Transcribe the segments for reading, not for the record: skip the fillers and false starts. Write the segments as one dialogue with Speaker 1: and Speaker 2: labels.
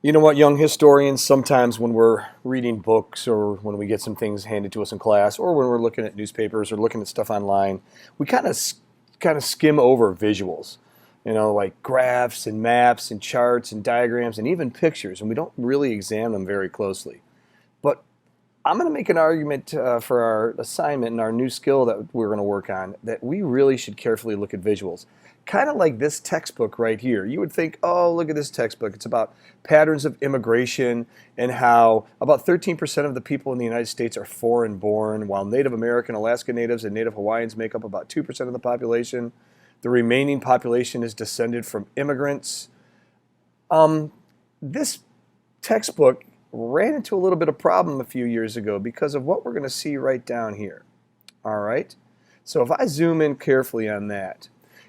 Speaker 1: You know what, young historians, sometimes when we're reading books or when we get some things handed to us in class or when we're looking at newspapers or looking at stuff online, we kind of skim over visuals, like graphs and maps and charts and diagrams and even pictures, and we don't really examine them very closely. But I'm going to make an argument for our assignment and our new skill that we're going to work on that we really should carefully look at visuals. Kind of like this textbook right here. You would think, oh, look at this textbook. It's about patterns of immigration and how about 13% of the people in the United States are foreign born, while Native American, Alaska Natives, and Native Hawaiians make up about 2% of the population. The remaining population is descended from immigrants. This textbook ran into a little bit of problem a few years ago because of what we're going to see right down here. All right? So if I zoom in carefully on that,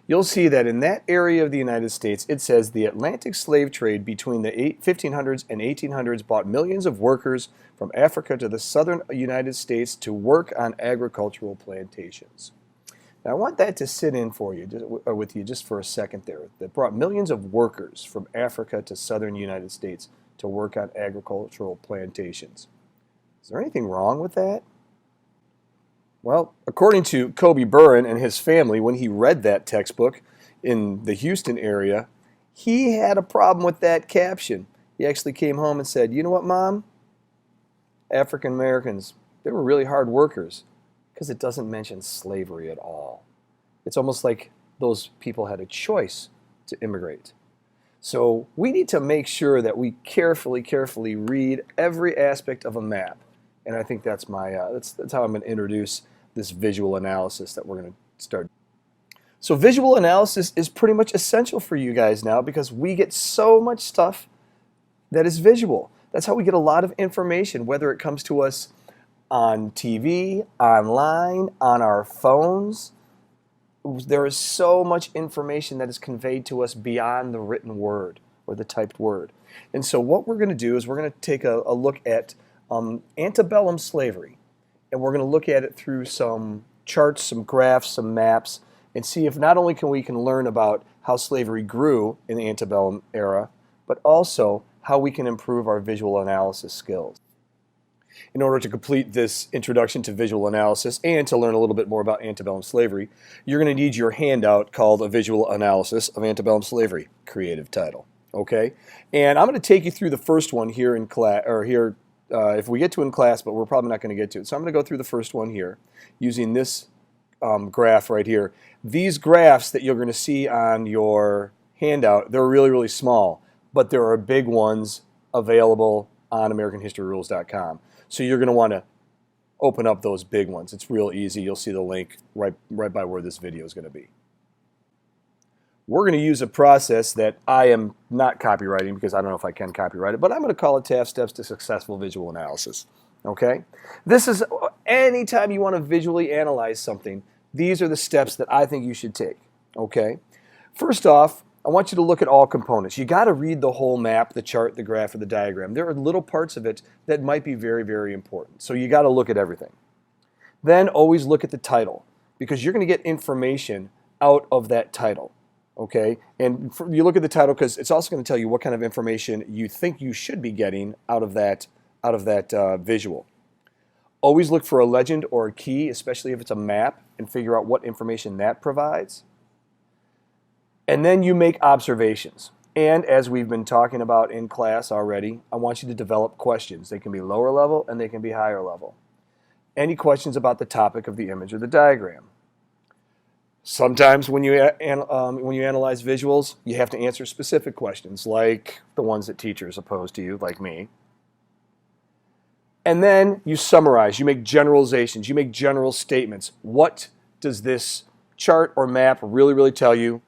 Speaker 1: you'll see that in that area of the United States, it says the Atlantic slave trade between the 1500s and 1800s brought millions of workers from Africa to the southern United States to work on agricultural plantations. Now, I want that to sit in for you, with you just for a second there. That brought millions of workers from Africa to southern United States to work on agricultural plantations. Is there anything wrong with that? Well, according to Kobe Burren and his family, when he read that textbook in the Houston area, he had a problem with that caption. He actually came home and said, you know what, Mom? African Americans, they were really hard workers, because it doesn't mention slavery at all. It's almost like those people had a choice to immigrate. So we need to make sure that we carefully read every aspect of a map. And I think that's that's how I'm going to introduce this visual analysis that we're going to start. So visual analysis is pretty much essential for you guys now because we get so much stuff that is visual. That's how we get a lot of information, whether it comes to us on TV, online, on our phones. There is so much information that is conveyed to us beyond the written word or the typed word. And so what we're going to do is we're going to take a look at antebellum slavery. And we're going to look at it through some charts, some graphs, some maps, and see if not only we can learn about how slavery grew in the antebellum era, but also how we can improve our visual analysis skills. In order to complete this introduction to visual analysis and to learn a little bit more about antebellum slavery, you're going to need your handout called A Visual Analysis of Antebellum Slavery, creative title. Okay? And I'm going to take you through the first one here in class, or here if we get to it in class, but we're probably not going to get to it. So I'm going to go through the first one here using this graph right here. These graphs that you're going to see on your handout, they're really small, but there are big ones available on AmericanHistoryRules.com. So you're going to want to open up those big ones. It's real easy. You'll see the link right by where this video is going to be. We're going to use a process that I am not copywriting because I don't know if I can copyright it, but I'm going to call it TAF Steps to Successful Visual Analysis. Okay? This is anytime you want to visually analyze something, these are the steps that I think you should take. Okay? First off, I want you to look at all components. You got to read the whole map, the chart, the graph, or the diagram. There are little parts of it that might be very important. So you got to look at everything. Then always look at the title because you're going to get information out of that title. Okay? And you look at the title because it's also going to tell you what kind of information you think you should be getting out of that visual. Always look for a legend or a key, especially if it's a map, and figure out what information that provides. And then you make observations. And as we've been talking about in class already, I want you to develop questions. They can be lower level and they can be higher level. Any questions about the topic of the image or the diagram? Sometimes when you analyze visuals, you have to answer specific questions like the ones that teachers pose to you, like me. And then you summarize, you make generalizations, you make general statements. What does this chart or map really tell you?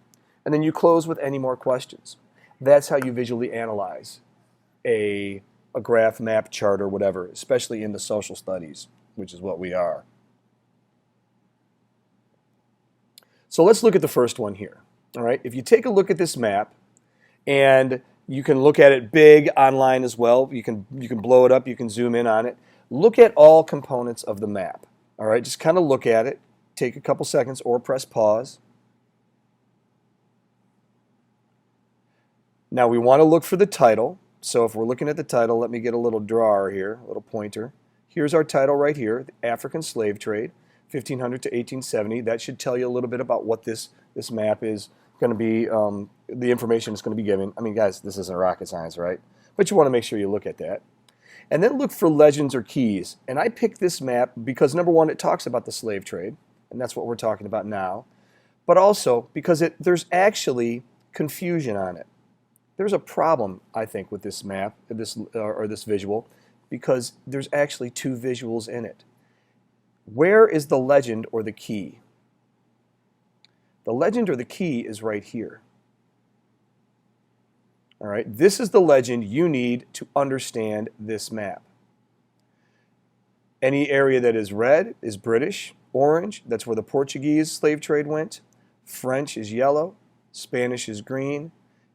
Speaker 1: And then you close with any more questions. That's how you visually analyze a graph, map, chart, or whatever, especially in the social studies, which is what we are. So let's look at the first one here. All right, if you take a look at this map, and you can look at it big online as well. You can blow it up, you can zoom in on it. Look at all components of the map. All right, just kind of look at it. Take a couple seconds or press pause. Now we want to look for the title. So if we're looking at the title, let me get a little drawer here, a little pointer. Here's our title right here, the African Slave Trade, 1500 to 1870. That should tell you a little bit about what this map is going to be, the information it's going to be given. I mean, guys, this isn't rocket science, right? But you want to make sure you look at that. And then look for legends or keys. And I picked this map because, number one, it talks about the slave trade, and that's what we're talking about now. But also because there's actually confusion on it. There's a problem, I think, with this map, this visual, because there's actually two visuals in it. Where is the legend or the key? The legend or the key is right here. All right, this is the legend you need to understand this map. Any area that is red is British, orange, that's where the Portuguese slave trade went, French is yellow, Spanish is green,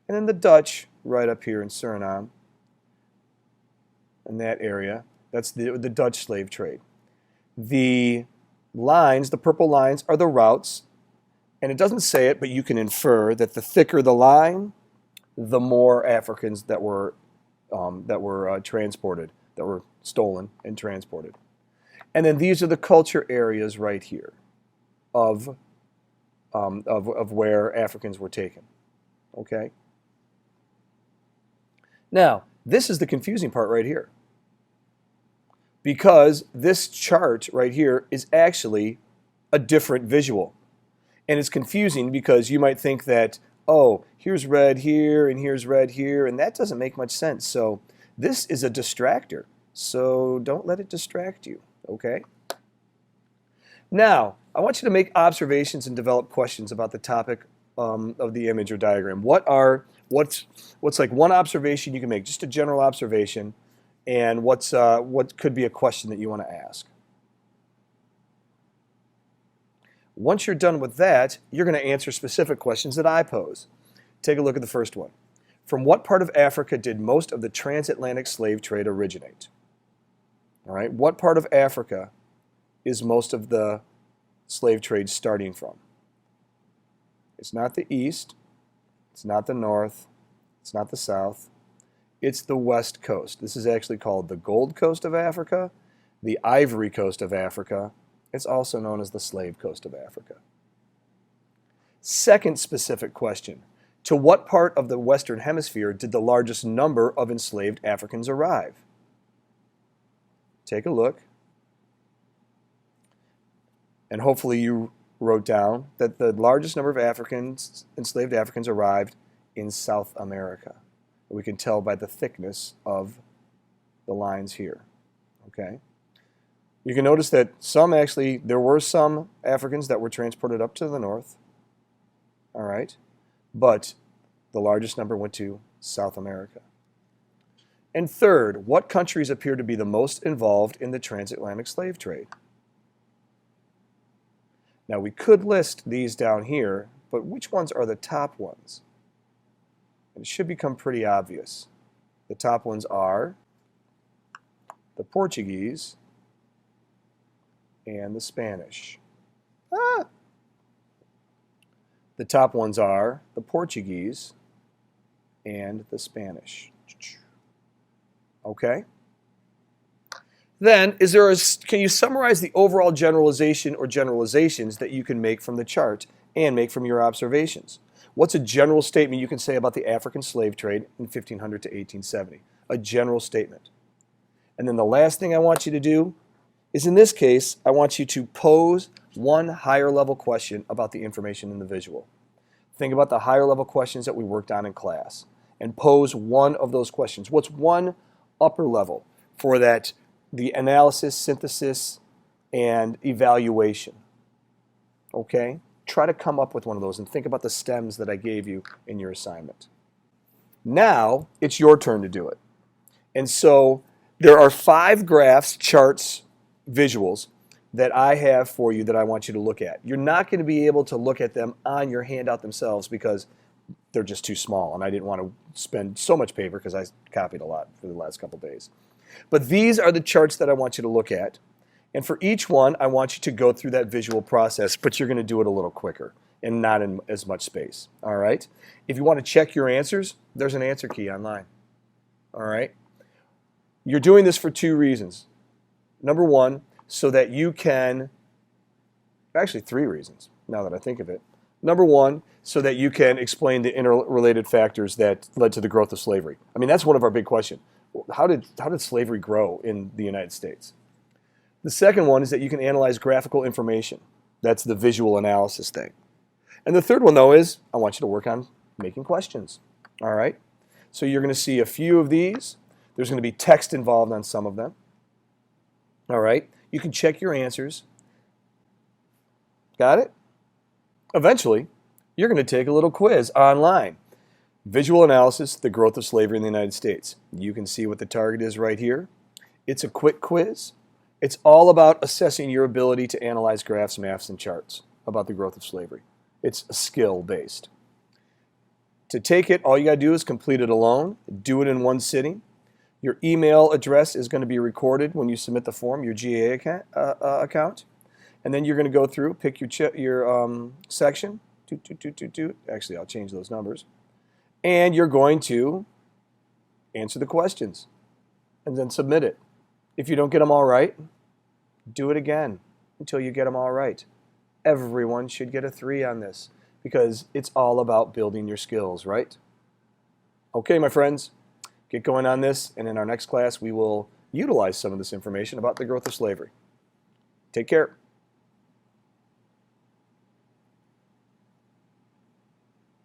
Speaker 1: and then the Dutch right up here in Suriname, in that area, that's the Dutch slave trade. The lines, the purple lines, are the routes, and it doesn't say it, but you can infer that the thicker the line, the more Africans that were transported, that were stolen and transported. And then these are the culture areas right here of where Africans were taken. Okay? Now, this is the confusing part right here, because this chart right here is actually a different visual. And it's confusing because you might think that, oh, here's red here and here's red here, and that doesn't make much sense. So this is a distractor. So don't let it distract you, okay? Now, I want you to make observations and develop questions about the topic of the image or diagram. What's like one observation you can make, just a general observation, and what could be a question that you want to ask. Once you're done with that, you're going to answer specific questions that I pose. Take a look at the first one. From what part of Africa did most of the transatlantic slave trade originate? All right, what part of Africa is most of the slave trade starting from? It's not the east, it's not the north, it's not the south, it's the west coast. This is actually called the Gold Coast of Africa, the Ivory Coast of Africa. It's also known as the Slave Coast of Africa. Second specific question. To what part of the Western Hemisphere did the largest number of enslaved Africans arrive? Take a look. And hopefully you wrote down that the largest number of enslaved Africans arrived in South America. We can tell by the thickness of the lines here. Okay? You can notice that there were some Africans that were transported up to the north, all right, but the largest number went to South America. And third, what countries appear to be the most involved in the transatlantic slave trade? Now we could list these down here, but which ones are the top ones? It should become pretty obvious. The top ones are the Portuguese and the Spanish. The top ones are the Portuguese and the Spanish. Okay? Then, can you summarize the overall generalization or generalizations that you can make from the chart and make from your observations? What's a general statement you can say about the African slave trade in 1500 to 1870? A general statement. And then the last thing I want you to do is, in this case, I want you to pose one higher level question about the information in the visual. Think about the higher level questions that we worked on in class and pose one of those questions. What's one upper level for that, the analysis, synthesis, and evaluation? Okay? Try to come up with one of those and think about the stems that I gave you in your assignment. Now, it's your turn to do it. And so there are 5 graphs, charts, visuals that I have for you that I want you to look at. You're not going to be able to look at them on your handout themselves because they're just too small, and I didn't want to spend so much paper because I copied a lot for the last couple days. But these are the charts that I want you to look at. And for each one, I want you to go through that visual process, but you're going to do it a little quicker and not in as much space. All right? If you want to check your answers, there's an answer key online. All right? You're doing this for two reasons. Number one, so that you can, actually three reasons, now that I think of it. Number one, so that you can explain the interrelated factors that led to the growth of slavery. I mean, that's one of our big questions. How did slavery grow in the United States? The second one is that you can analyze graphical information. That's the visual analysis thing. And the third one, though, is I want you to work on making questions. All right? So you're going to see a few of these. There's going to be text involved on some of them. All right? You can check your answers. Got it? Eventually, you're going to take a little quiz online. Visual analysis, the growth of slavery in the United States. You can see what the target is right here. It's a quick quiz. It's all about assessing your ability to analyze graphs, maps, and charts about the growth of slavery. It's skill-based. To take it, all you got to do is complete it alone. Do it in one sitting. Your email address is going to be recorded when you submit the form, your GAA account. And then you're going to go through, pick your section. Actually, I'll change those numbers. And you're going to answer the questions and then submit it. If you don't get them all right, do it again until you get them all right. Everyone should get a 3 on this because it's all about building your skills, right? Okay, my friends, get going on this, and in our next class we will utilize some of this information about the growth of slavery. Take care.